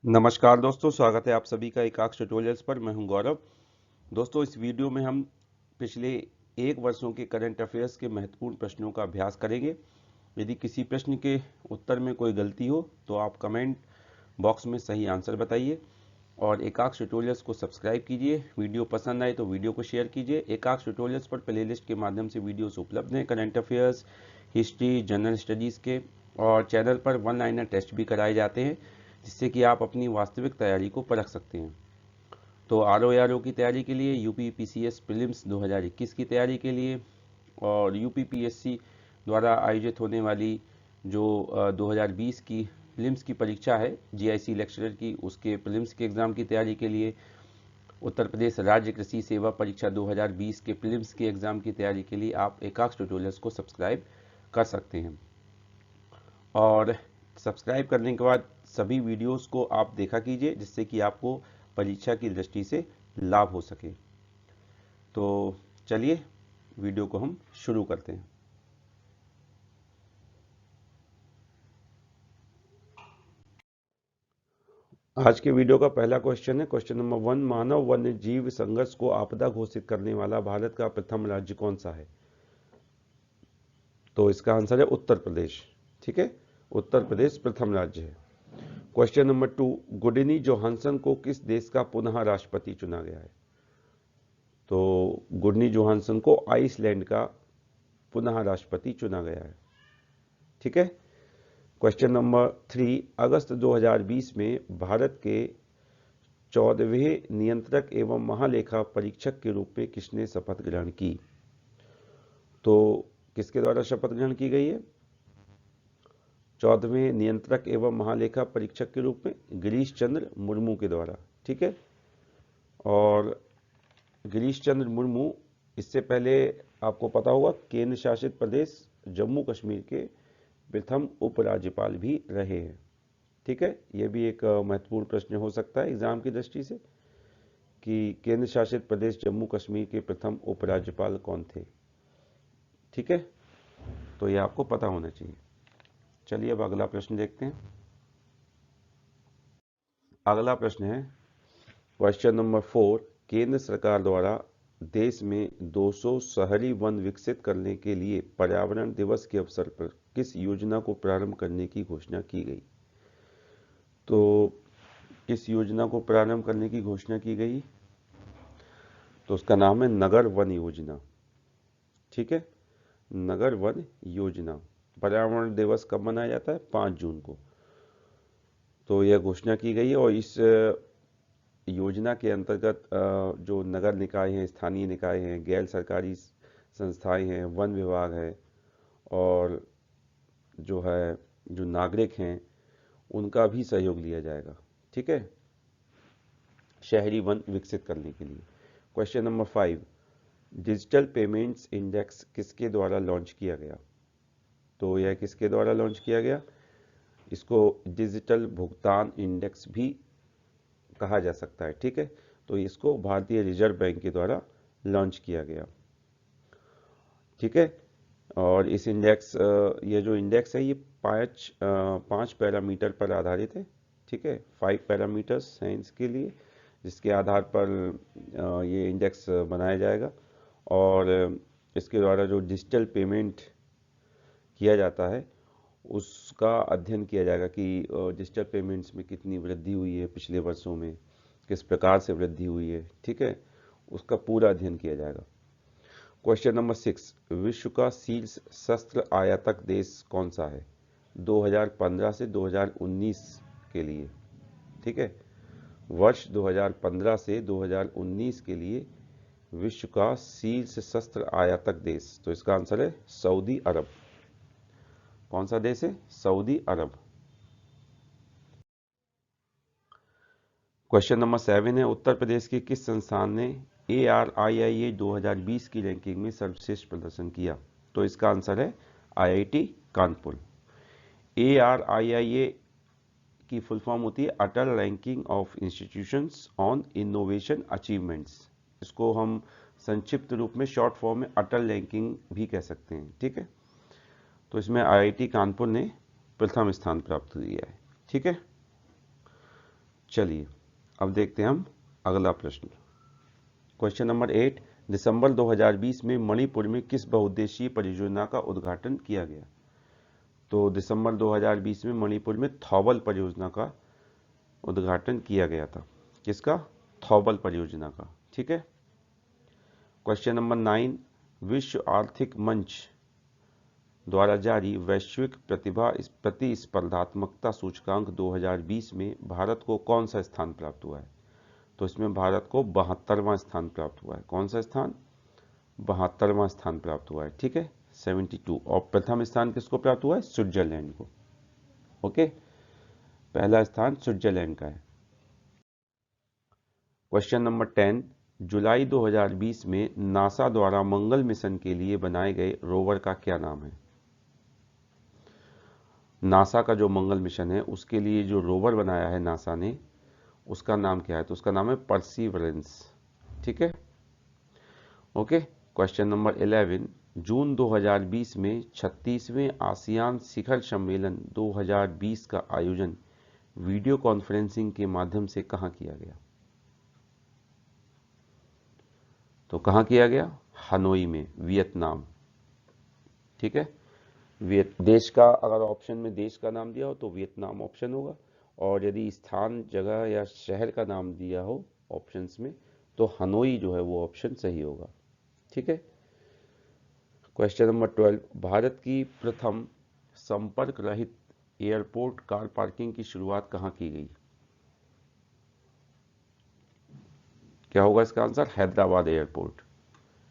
नमस्कार दोस्तों, स्वागत है आप सभी का एकाक्ष ट्यूटोरियल्स पर। मैं हूं गौरव। दोस्तों, इस वीडियो में हम पिछले 1 वर्षों के करंट अफेयर्स के महत्वपूर्ण प्रश्नों का अभ्यास करेंगे। यदि किसी प्रश्न के उत्तर में कोई गलती हो तो आप कमेंट बॉक्स में सही आंसर बताइए और एकाक्ष ट्यूटोरियल्स को सब्सक्राइब कीजिए। वीडियो पसंद आए तो वीडियो को शेयर कीजिए। एकाक्ष ट्यूटोरियल्स पर प्लेलिस्ट के माध्यम से वीडियोस उपलब्ध हैं, current affairs, history, general studies के, और चैनल पर वन लाइनर टेस्ट भी कराए जाते हैं जिससे कि आप अपनी वास्तविक तैयारी को परख सकते हैं। तो RO की तैयारी के लिए, यूपी PCS प्रीलिम्स 2021 की तैयारी के लिए और यूपी PSC द्वारा आयोजित होने वाली जो 2020 की प्रीलिम्स की परीक्षा है, GIC लेक्चरर की, उसके प्रीलिम्स के एग्ज़ाम की तैयारी के लिए, उत्तर प्रदेश राज्य कृषि सेवा परीक्षा 2020 के प्रीलिम्स के एग्ज़ाम की तैयारी के लिए आप एकाक्ष ट्यूटोरियल्स को सब्सक्राइब कर सकते हैं। और सब्सक्राइब करने के बाद सभी वीडियोस को आप देखा कीजिए जिससे कि आपको परीक्षा की दृष्टि से लाभ हो सके। तो चलिए वीडियो को हम शुरू करते हैं। आज के वीडियो का पहला क्वेश्चन है, क्वेश्चन नंबर 1। मानव वन्य जीव संघर्ष को आपदा घोषित करने वाला भारत का प्रथम राज्य कौन सा है? तो इसका आंसर है उत्तर प्रदेश। ठीक है, उत्तर प्रदेश प्रथम राज्य है। Question number 2। गुडिनी जोहानसन को किस देश का पुनः राष्ट्रपति चुना गया है? तो गुडनी जोहानसन को आइसलैंड का पुनः राष्ट्रपति चुना गया है। ठीक है। Question number 3। अगस्त 2020 में भारत के 14वें नियंत्रक एवं महालेखा परीक्षक के रूप में किसने शपथ ग्रहण की? तो किसके द्वारा शपथ ग्रहण की गई है? 14वें नियंत्रक एवं महालेखा परीक्षक के रूप में गिरीश चंद्र मुर्मू के द्वारा। ठीक है। और गिरीश चंद्र मुर्मू इससे पहले आपको पता होगा केंद्र शासित प्रदेश जम्मू कश्मीर के प्रथम उपराज्यपाल भी रहे हैं। ठीक है, यह भी एक महत्वपूर्ण प्रश्न हो सकता है एग्जाम की दृष्टि से कि केंद्र शासित प्रदेश जम्मू कश्मीर के प्रथम उपराज्यपाल कौन थे। ठीक है, तो यह आपको पता होना चाहिए। चलिए अब अगला प्रश्न देखते हैं। अगला प्रश्न है क्वेश्चन नंबर 4। केंद्र सरकार द्वारा देश में 200 शहरी वन विकसित करने के लिए पर्यावरण दिवस के अवसर पर किस योजना को प्रारंभ करने की घोषणा की गई? तो किस योजना को प्रारंभ करने की घोषणा की गई? तो उसका नाम है नगर वन योजना। ठीक है, नगर वन योजना। पर्यावरण दिवस कब मनाया जाता है? 5 जून को। तो यह घोषणा की गई है और इस योजना के अंतर्गत जो नगर निकाय हैं, स्थानीय निकाय हैं, गैर सरकारी संस्थाएं हैं, वन विभाग है और जो नागरिक हैं उनका भी सहयोग लिया जाएगा। ठीक है, शहरी वन विकसित करने के लिए। Question number 5। Digital payments index किसके द्वारा लॉन्च किया गया? तो यह किसके द्वारा लॉन्च किया गया? इसको डिजिटल भुगतान इंडेक्स भी कहा जा सकता है। ठीक है, तो इसको भारतीय रिजर्व बैंक के द्वारा लॉन्च किया गया। ठीक है, और इस इंडेक्स ये जो इंडेक्स है ये पाँच पैरामीटर पर आधारित है। ठीक है, 5 पैरामीटर्स हैं इसके लिए, जिसके आधार पर ये इंडेक्स बनाया जाएगा और इसके द्वारा जो डिजिटल पेमेंट किया जाता है उसका अध्ययन किया जाएगा कि डिजिटल पेमेंट्स में कितनी वृद्धि हुई है पिछले वर्षों में, किस प्रकार से वृद्धि हुई है। ठीक है, उसका पूरा अध्ययन किया जाएगा। Question number 6। विश्व का शीर्ष शस्त्र आयातक देश कौन सा है 2015 से 2019 के लिए? ठीक है, वर्ष 2015 से 2019 के लिए विश्व का शीर्ष शस्त्र आयातक देश, तो इसका आंसर है सऊदी अरब। कौन सा देश है? सऊदी अरब। क्वेश्चन नंबर 7 है उत्तर प्रदेश के किस संस्थान ने ARIIA 2020 की रैंकिंग में सर्वश्रेष्ठ प्रदर्शन किया? तो इसका आंसर है IIT कानपुर। ARIIA की फुल फॉर्म होती है Atal ranking of institutions on innovation achievements. इसको हम संक्षिप्त रूप में शॉर्ट फॉर्म में अटल रैंकिंग भी कह सकते हैं। ठीक है, तो इसमें IIT कानपुर ने प्रथम स्थान प्राप्त किया है। ठीक है, चलिए अब देखते हैं हम अगला प्रश्न। क्वेश्चन नंबर 8, दिसंबर 2020 में मणिपुर में किस बहुउद्देशीय परियोजना का उद्घाटन किया गया? तो दिसंबर 2020 में मणिपुर में थौबल परियोजना का उद्घाटन किया गया था। किसका? थौबल परियोजना का। ठीक है। क्वेश्चन नंबर 9, विश्व आर्थिक मंच द्वारा जारी वैश्विक प्रतिस्पर्धात्मकता सूचकांक 2020 में भारत को कौन सा स्थान प्राप्त हुआ है? तो इसमें भारत को 72वां स्थान प्राप्त हुआ है। कौन सा स्थान? 72वां स्थान प्राप्त हुआ है। ठीक है, 72। और प्रथम स्थान किसको प्राप्त हुआ है? स्विट्जरलैंड को। ओके, पहला स्थान स्विट्जरलैंड का है। क्वेश्चन नंबर 10, जुलाई 2020 में नासा द्वारा मंगल मिशन के लिए बनाए गए रोवर का क्या नाम है? नासा का जो मंगल मिशन है उसके लिए जो रोवर बनाया है नासा ने, उसका नाम क्या है? तो उसका नाम है परसीवरेंस। ठीक है, ओके। क्वेश्चन नंबर 11, जून 2020 में 36वें आसियान शिखर सम्मेलन 2020 का आयोजन वीडियो कॉन्फ्रेंसिंग के माध्यम से कहां किया गया? तो कहां किया गया? हनोई में, वियतनाम। ठीक है, देश का अगर ऑप्शन में देश का नाम दिया हो तो वियतनाम ऑप्शन होगा, और यदि स्थान, जगह या शहर का नाम दिया हो ऑप्शंस में तो हनोई जो है वो ऑप्शन सही होगा। ठीक है। क्वेश्चन नंबर 12, भारत की प्रथम संपर्क रहित एयरपोर्ट कार पार्किंग की शुरुआत कहां की गई? क्या होगा इसका आंसर? हैदराबाद एयरपोर्ट।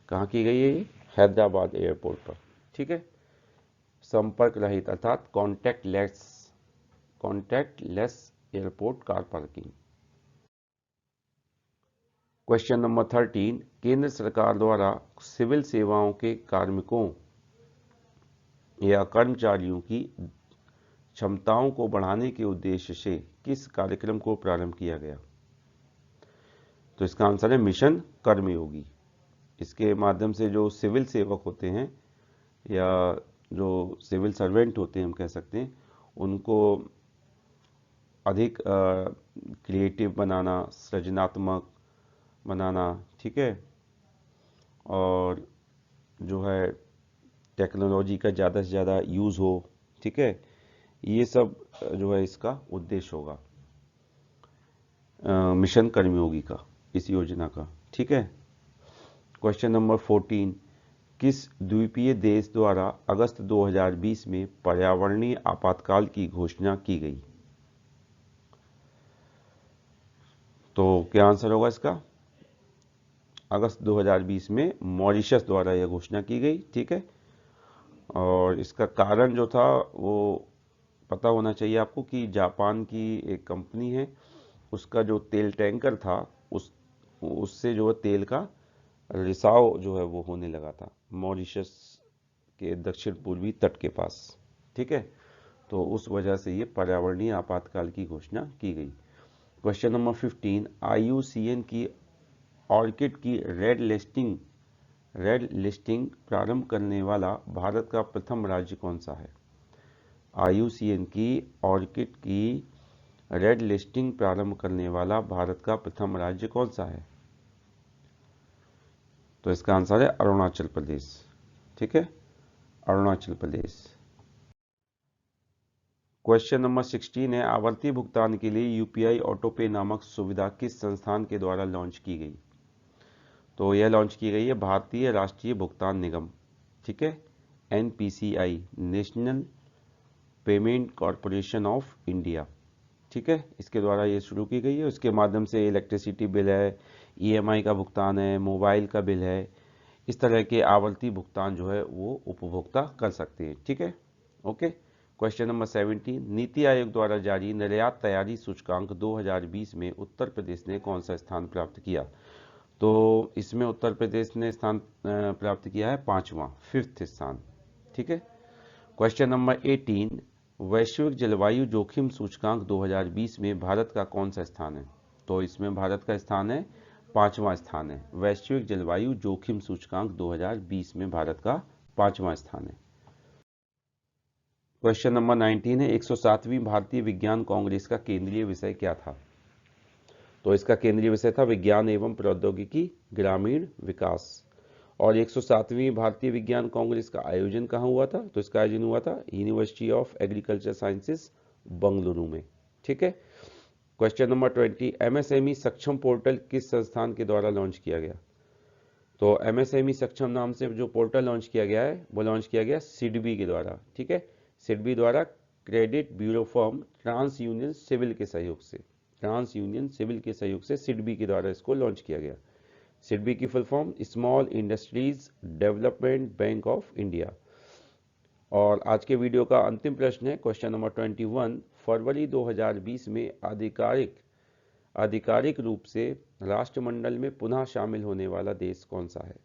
कहां की गई है ये? हैदराबाद एयरपोर्ट पर। ठीक है, संपर्क रहित अर्थात contactless airport car parking. Question number 13, केंद्र सरकार द्वारा सिविल सेवाओं के कार्मिकों या कर्मचारियों की क्षमताओं को बढ़ाने के उद्देश्य से किस कार्यक्रम को प्रारंभ किया गया? तो इसका आंसर है मिशन कर्मयोगी। इसके माध्यम से जो सिविल सेवक होते हैं या जो सिविल सर्वेंट होते हैं हम कह सकते हैं, उनको अधिक क्रिएटिव बनाना, सृजनात्मक बनाना, ठीक है, और जो है टेक्नोलॉजी का ज़्यादा से ज़्यादा यूज़ हो। ठीक है, ये सब जो है इसका उद्देश्य होगा मिशन कर्मयोगी का, इस योजना का। ठीक है। क्वेश्चन नंबर 14, किस द्वीपीय देश द्वारा अगस्त 2020 में पर्यावरणीय आपातकाल की घोषणा की गई? तो क्या आंसर होगा इसका? अगस्त 2020 में मॉरिशस द्वारा यह घोषणा की गई। ठीक है, और इसका कारण जो था वो पता होना चाहिए आपको कि जापान की एक कंपनी है, उसका जो तेल टैंकर था उससे जो है तेल का रिसाव जो है वो होने लगा था मॉरिशस के दक्षिण पूर्वी तट के पास। ठीक है, तो उस वजह से ये पर्यावरणीय आपातकाल की घोषणा की गई। क्वेश्चन नंबर 15, IUCN की ऑर्किड की रेड लिस्टिंग प्रारंभ करने वाला भारत का प्रथम राज्य कौन सा है? IUCN की ऑर्किड की रेड लिस्टिंग प्रारंभ करने वाला भारत का प्रथम राज्य कौन सा है? तो इसका आंसर है अरुणाचल प्रदेश। ठीक है, अरुणाचल प्रदेश। क्वेश्चन नंबर 16 है, आवर्ती भुगतान के लिए UPI ऑटोपे नामक सुविधा किस संस्थान के द्वारा लॉन्च की गई? तो यह लॉन्च की गई है भारतीय राष्ट्रीय भुगतान निगम। ठीक है, NPCI, national payment corporation of India. ठीक है, इसके द्वारा ये शुरू की गई है। उसके माध्यम से इलेक्ट्रिसिटी बिल है, EMI का भुगतान है, मोबाइल का बिल है, इस तरह के आवर्ती भुगतान जो है वो उपभोक्ता कर सकते हैं। ठीक है, okay. Question number 17, NITI Aayog द्वारा जारी निर्यात तैयारी सूचकांक 2020 में उत्तर प्रदेश ने कौन सा स्थान प्राप्त किया? तो इसमें उत्तर प्रदेश ने स्थान प्राप्त किया है 5वां, 5th स्थान। ठीक है। क्वेश्चन नंबर 18, वैश्विक जलवायु जोखिम सूचकांक 2020 में भारत का कौन सा स्थान है? तो इसमें भारत का स्थान है 5वां स्थान है। वैश्विक जलवायु जोखिम सूचकांक 2020 में भारत का 5वां स्थान है। क्वेश्चन नंबर 19 है, 107वीं भारतीय विज्ञान कांग्रेस का केंद्रीय विषय क्या था? तो इसका केंद्रीय विषय था विज्ञान एवं प्रौद्योगिकी ग्रामीण विकास। और 107वीं भारतीय विज्ञान कांग्रेस का आयोजन कहाँ हुआ था? तो इसका आयोजन हुआ था university of agriculture sciences Bengaluru में। ठीक है। क्वेश्चन नंबर 20, एमएसएमई सक्षम पोर्टल किस संस्थान के द्वारा लॉन्च किया गया? तो एमएसएमई सक्षम नाम से जो पोर्टल लॉन्च किया गया है वो लॉन्च किया गया सिडबी के द्वारा। ठीक है, सिडबी द्वारा credit bureau firm TransUnion CIBIL के सहयोग से, ट्रांस यूनियन सिविल के सहयोग से सिडबी के द्वारा इसको लॉन्च किया गया। सिडबी की full form small industries development bank of India. और आज के वीडियो का अंतिम प्रश्न है क्वेश्चन नंबर 21, फरवरी 2020 में आधिकारिक रूप से राष्ट्रमंडल में पुनः शामिल होने वाला देश कौन सा है?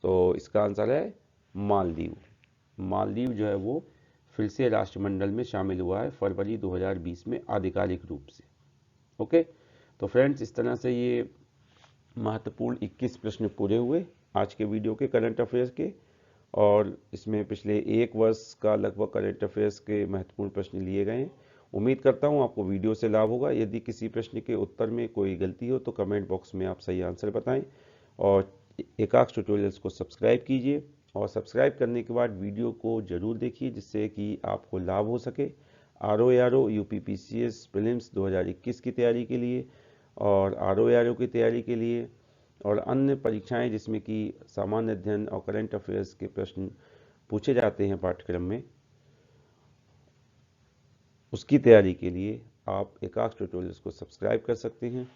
तो इसका आंसर है मालदीव। मालदीव जो है वो फिर से राष्ट्रमंडल में शामिल हुआ है फरवरी 2020 में आधिकारिक रूप से। ओके, तो फ्रेंड्स इस तरह से ये महत्वपूर्ण 21 प्रश्न पूरे हुए आज के वीडियो के करंट अफेयर्स के। और इसमें पिछले एक वर्ष का लगभग करंट अफेयर्स के महत्वपूर्ण प्रश्न लिए गए हैं। उम्मीद करता हूं आपको वीडियो से लाभ होगा। यदि किसी प्रश्न के उत्तर में कोई गलती हो तो कमेंट बॉक्स में आप सही आंसर बताएं। और एकाक्ष ट्यूटोरियल्स को सब्सक्राइब कीजिए और सब्सक्राइब करने के बाद वीडियो को जरूर देखिए जिससे कि आपको लाभ हो सके RO UPPCS प्रीलिम्स 2021 की तैयारी के लिए और RO की तैयारी के लिए और अन्य परीक्षाएं जिसमें कि सामान्य अध्ययन और करंट अफेयर्स के प्रश्न पूछे जाते हैं पाठ्यक्रम में, उसकी तैयारी के लिए आप एकाक्ष ट्यूटोरियल्स को सब्सक्राइब कर सकते हैं।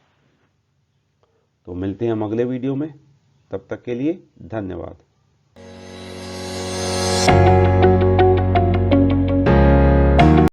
तो मिलते हैं हम अगले वीडियो में, तब तक के लिए धन्यवाद।